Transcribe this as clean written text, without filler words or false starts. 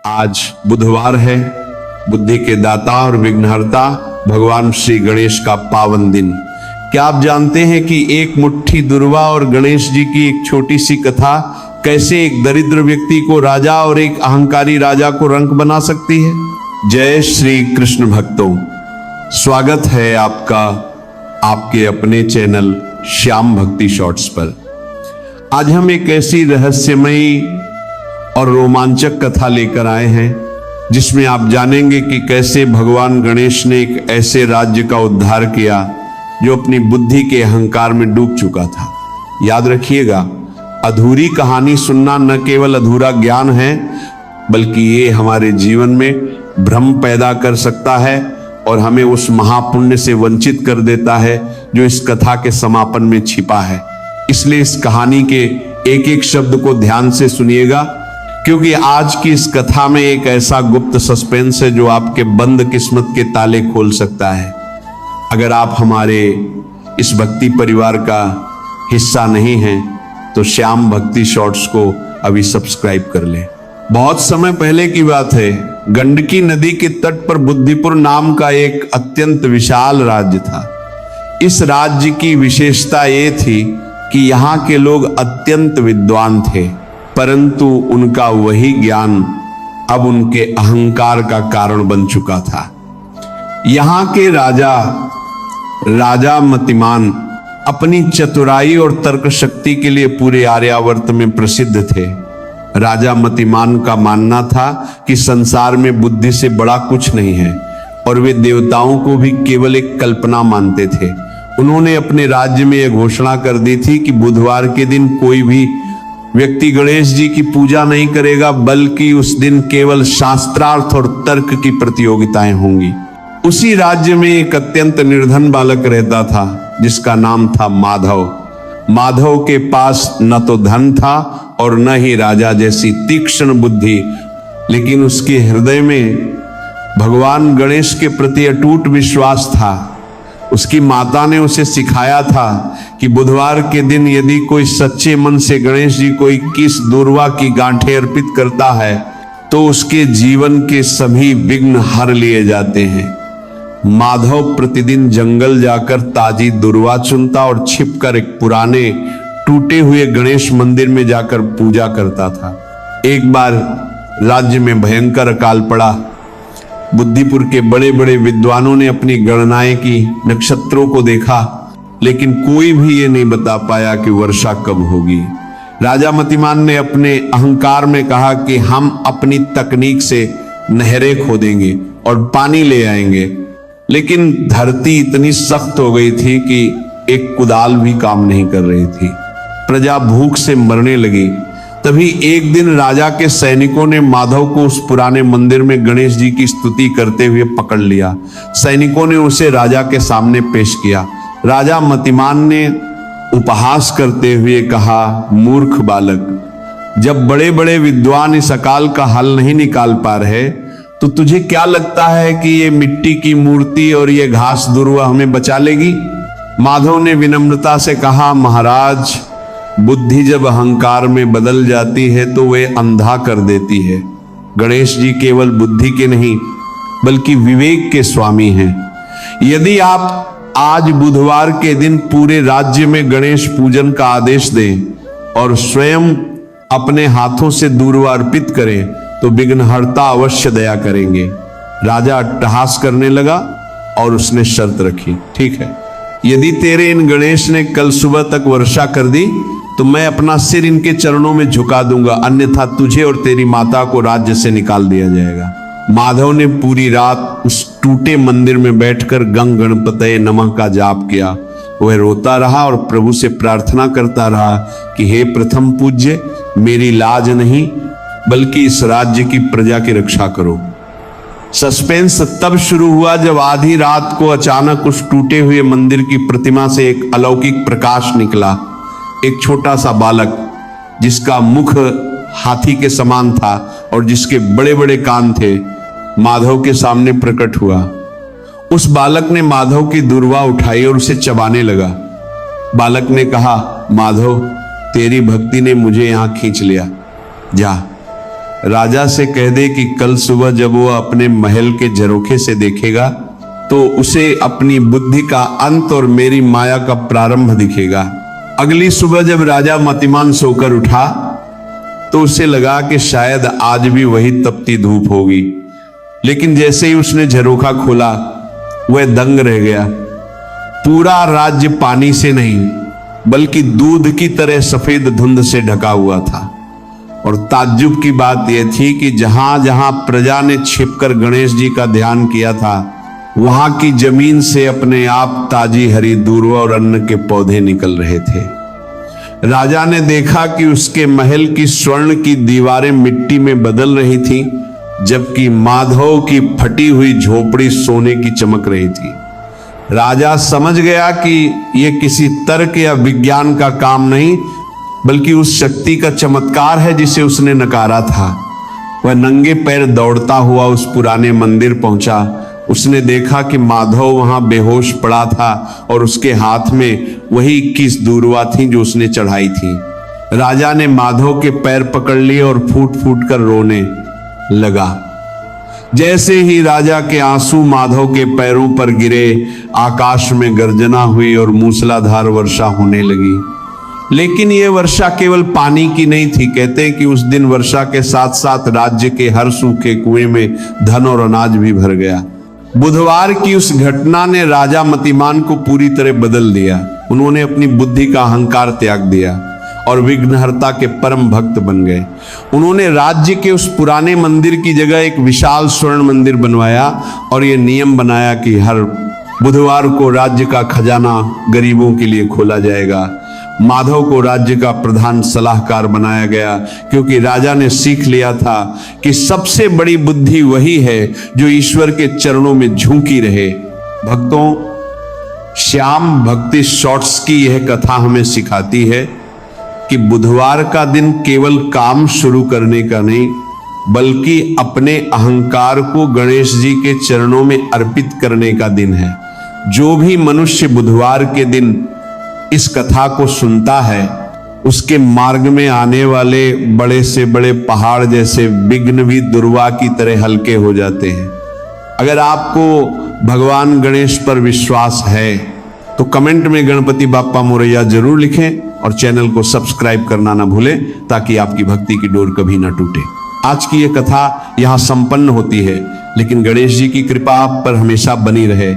आज बुधवार है, बुद्धि के दाता और विघ्नहर्ता भगवान श्री गणेश का पावन दिन। क्या आप जानते हैं कि एक मुट्ठी दुर्वा और गणेश जी की एक छोटी सी कथा कैसे एक दरिद्र व्यक्ति को राजा और एक अहंकारी राजा को रंक बना सकती है? जय श्री कृष्ण भक्तों, स्वागत है आपका आपके अपने चैनल श्याम भक्ति शॉर्ट्स पर। आज हम एक ऐसी रहस्यमयी और रोमांचक कथा लेकर आए हैं जिसमें आप जानेंगे कि कैसे भगवान गणेश ने एक ऐसे राज्य का उद्धार किया जो अपनी बुद्धि के अहंकार में डूब चुका था। याद रखिएगा, अधूरी कहानी सुनना न केवल अधूरा ज्ञान है बल्कि ये हमारे जीवन में भ्रम पैदा कर सकता है और हमें उस महापुण्य से वंचित कर देता है जो इस कथा के समापन में छिपा है। इसलिए इस कहानी के एक एक शब्द को ध्यान से सुनिएगा, क्योंकि आज की इस कथा में एक ऐसा गुप्त सस्पेंस है जो आपके बंद किस्मत के ताले खोल सकता है। अगर आप हमारे इस भक्ति परिवार का हिस्सा नहीं हैं तो श्याम भक्ति शॉर्ट्स को अभी सब्सक्राइब कर लें। बहुत समय पहले की बात है, गंडकी नदी के तट पर बुद्धिपुर नाम का एक अत्यंत विशाल राज्य था। इस राज्य की विशेषता ये थी कि यहाँ के लोग अत्यंत विद्वान थे, परंतु उनका वही ज्ञान अब उनके अहंकार का कारण बन चुका था। यहाँ के राजा मतिमान अपनी चतुराई और तर्क शक्ति के लिए पूरे आर्यावर्त में प्रसिद्ध थे। राजा मतिमान का मानना था कि संसार में बुद्धि से बड़ा कुछ नहीं है और वे देवताओं को भी केवल एक कल्पना मानते थे। उन्होंने अपने राज्य में यह घोषणा कर दी थी कि बुधवार के दिन कोई भी व्यक्ति गणेश जी की पूजा नहीं करेगा, बल्कि उस दिन केवल शास्त्रार्थ और तर्क की प्रतियोगिताएं होंगी। उसी राज्य में एक अत्यंत निर्धन बालक रहता था जिसका नाम था माधव। माधव के पास न तो धन था और न ही राजा जैसी तीक्ष्ण बुद्धि, लेकिन उसके हृदय में भगवान गणेश के प्रति अटूट विश्वास था। उसकी माता ने उसे सिखाया था कि बुधवार के दिन यदि कोई सच्चे मन से गणेश जी को 21 दूर्वा की गांठें अर्पित करता है तो उसके जीवन के सभी विघ्न हर लिए जाते हैं। माधव प्रतिदिन जंगल जाकर ताजी दूर्वा चुनता और छिपकर एक पुराने टूटे हुए गणेश मंदिर में जाकर पूजा करता था। एक बार राज्य में भयंकर अकाल पड़ा। बुद्धिपुर के बड़े बड़े विद्वानों ने अपनी गणनाएं की, नक्षत्रों को देखा, लेकिन कोई भी ये नहीं बता पाया कि वर्षा कब होगी। राजा मतिमान ने अपने अहंकार में कहा कि हम अपनी तकनीक से नहरें खोदेंगे और पानी ले आएंगे, लेकिन धरती इतनी सख्त हो गई थी कि एक कुदाल भी काम नहीं कर रही थी। प्रजा भूख से मरने लगी। तभी एक दिन राजा के सैनिकों ने माधव को उस पुराने मंदिर में गणेश जी की स्तुति करते हुए पकड़ लिया। सैनिकों ने उसे राजा के सामने पेश किया। राजा मतिमान ने उपहास करते हुए कहा, मूर्ख बालक, जब बड़े बड़े विद्वान इस अकाल का हल नहीं निकाल पा रहे तो तुझे क्या लगता है कि ये मिट्टी की मूर्ति और ये घास दुर्वा हमें बचा लेगी? माधव ने विनम्रता से कहा, महाराज, बुद्धि जब अहंकार में बदल जाती है तो वे अंधा कर देती है। गणेश जी केवल बुद्धि के नहीं बल्कि विवेक के स्वामी हैं। यदि आप आज बुधवार के दिन पूरे राज्य में गणेश पूजन का आदेश दें और स्वयं अपने हाथों से दूर्वा अर्पित करें तो विघ्नहर्ता अवश्य दया करेंगे। राजा अट्टहास करने लगा और उसने शर्त रखी, ठीक है, यदि तेरे इन गणेश ने कल सुबह तक वर्षा कर दी तो मैं अपना सिर इनके चरणों में झुका दूंगा, अन्यथा तुझे और तेरी माता को राज्य से निकाल दिया जाएगा। माधव ने पूरी रात उस टूटे मंदिर में बैठकर गंग गणपतये नमः का जाप किया। वह रोता रहा और प्रभु से प्रार्थना करता रहा कि हे प्रथम पूज्य, मेरी लाज नहीं बल्कि इस राज्य की प्रजा की रक्षा करो। सस्पेंस तब शुरू हुआ जब आधी रात को अचानक उस टूटे हुए मंदिर की प्रतिमा से एक अलौकिक प्रकाश निकला। एक छोटा सा बालक जिसका मुख हाथी के समान था और जिसके बड़े बड़े कान थे, माधव के सामने प्रकट हुआ। उस बालक ने माधव की दूर्वा उठाई और उसे चबाने लगा। बालक ने कहा, माधव, तेरी भक्ति ने मुझे यहां खींच लिया, जा। राजा से कह दे कि कल सुबह जब वो अपने महल के झरोखे से देखेगा तो उसे अपनी बुद्धि का अंत और मेरी माया का प्रारंभ दिखेगा। अगली सुबह जब राजा मतिमान सोकर उठा तो उसे लगा कि शायद आज भी वही तपती धूप होगी, लेकिन जैसे ही उसने झरोखा खोला वह दंग रह गया। पूरा राज्य पानी से नहीं बल्कि दूध की तरह सफेद धुंध से ढका हुआ था। और ताज्जुब की बात यह थी कि जहां जहां प्रजा ने छिपकर गणेश जी का ध्यान किया था वहां की जमीन से अपने आप ताजी हरी दूर्वा और अन्न के पौधे निकल रहे थे। राजा ने देखा कि उसके महल की स्वर्ण की दीवारें मिट्टी में बदल रही थी, जबकि माधव की फटी हुई झोपड़ी सोने की चमक रही थी। राजा समझ गया कि यह किसी तर्क या विज्ञान का काम नहीं बल्कि उस शक्ति का चमत्कार है जिसे उसने नकारा था। वह नंगे पैर दौड़ता हुआ उस पुराने मंदिर पहुंचा। उसने देखा कि माधव वहां बेहोश पड़ा था और उसके हाथ में वही 21 दूर्वा थी जो उसने चढ़ाई थी। राजा ने माधव के पैर पकड़ लिए और फूट फूट कर रोने लगा। जैसे ही राजा के आंसू माधव के पैरों पर गिरे, आकाश में गर्जना हुई और मूसलाधार वर्षा होने लगी। लेकिन यह वर्षा केवल पानी की नहीं थी। कहते हैं कि उस दिन वर्षा के साथ साथ राज्य के हर सूखे कुएं में धन और अनाज भी भर गया। बुधवार की उस घटना ने राजा मतिमान को पूरी तरह बदल दिया। उन्होंने अपनी बुद्धि का अहंकार त्याग दिया और विघ्नहर्ता के परम भक्त बन गए। उन्होंने राज्य के उस पुराने मंदिर की जगह एक विशाल स्वर्ण मंदिर बनवाया और यह नियम बनाया कि हर बुधवार को राज्य का खजाना गरीबों के लिए खोला जाएगा। माधव को राज्य का प्रधान सलाहकार बनाया गया, क्योंकि राजा ने सीख लिया था कि सबसे बड़ी बुद्धि वही है जो ईश्वर के चरणों में झुकी रहे। भक्तों, श्याम भक्ति शॉर्ट्स की यह कथा हमें सिखाती है कि बुधवार का दिन केवल काम शुरू करने का नहीं बल्कि अपने अहंकार को गणेश जी के चरणों में अर्पित करने का दिन है। जो भी मनुष्य बुधवार के दिन इस कथा को सुनता है उसके मार्ग में आने वाले बड़े से बड़े पहाड़ जैसे विघ्न भी दुर्वा की तरह हल्के हो जाते हैं। अगर आपको भगवान गणेश पर विश्वास है तो कमेंट में गणपति बाप्पा मोरैया जरूर लिखें और चैनल को सब्सक्राइब करना ना भूलें ताकि आपकी भक्ति की डोर कभी ना टूटे। आज की यह कथा यहाँ संपन्न होती है, लेकिन गणेश जी की कृपा आप पर हमेशा बनी रहे।